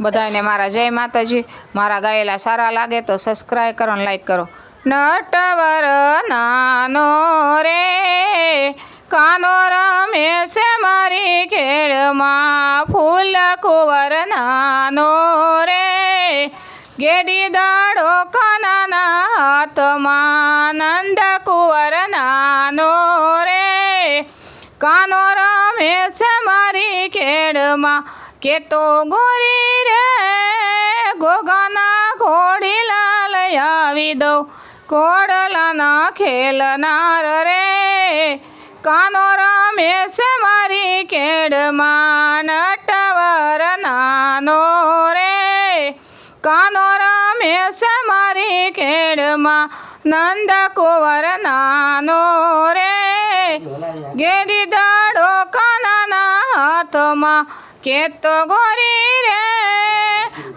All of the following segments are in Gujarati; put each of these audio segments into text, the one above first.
બધાને મારા જય માતાજી। મારા ગાયેલા સારા લાગે તો સબસ્ક્રાઈબ કરો અને લાઈક કરો। નટવર નાનો રે કાનો રમે છે મારી ખેડમાં, ફૂલ કુંવર નાનો રે ગેડી દાડો કાનાના હાથમાં, નંદ કુંવર નાનો રે કાનો રમે છે મારી ખેડમાં, કેતો ગોરી રે ગોગાના ઘોડીલાલ આવી દઉં, ઘોડલાના ખેલનાર રે કાનો રમે છે મારી ખેડમાં, નટવર નાનો રે કાનો રમે છે મારી ખેડમાં, નંદ કુંવર નાનો રે ગેડી દાડો કાનાના હાથમાં, કેતો ગોરી રે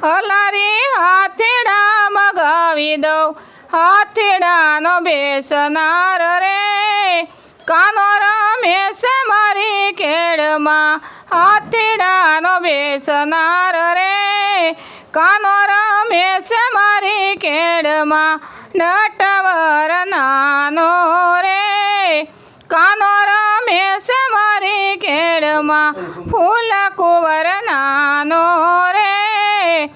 હલારી હાથીડા મગાવી દઉં, હાથીડાનો બેસનાર રે કાનો રમે છે મારી ખેડમાં, હાથીડાનો બેસનાર રે કાનો રમે છે મારી ખેડમાં, નટવર નાનો રે કાનો રમે છે મારી ખેડમાં, ફૂલ કુંવર નાનો રે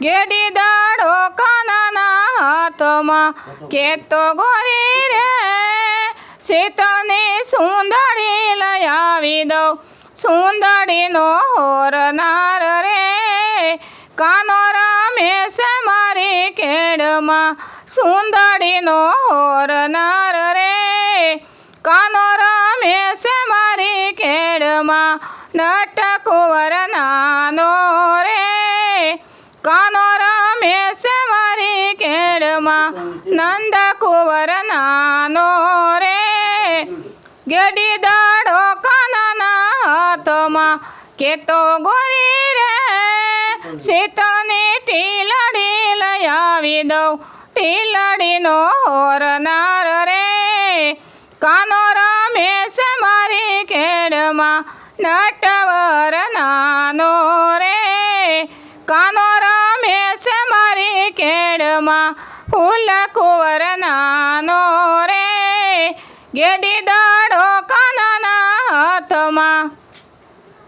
ગેડી દાડો કાનાના હાથમાં, કેતો ગોરી રે શીતળની સુંદરી લઈ આવી દઉં, સુંદરીનો હોરનાર રે કાનો રમે છે મારી ખેડમાં, સુંદરીનો હોરનાર રે કાનો રમે છે મારી ખેડમાં, નટ કુંવર નાનો રે કાનો રમે છે મારી ખેડમાં, નંદ કુંવર નાનો રે ગેડી દાડો કાનાના હાથમાં, કેતો ગોરી રે શીતળની ટીલડી લઈ આવી દઉં, ટીલડીનો હોરનાર રે કાનો રમે છે મારી ખેડમાં, નટવર નાનો રે કાનો રમે છે મારી ખેડમાં, ફૂલ કુંવર નાનો રે ગેડી દાડો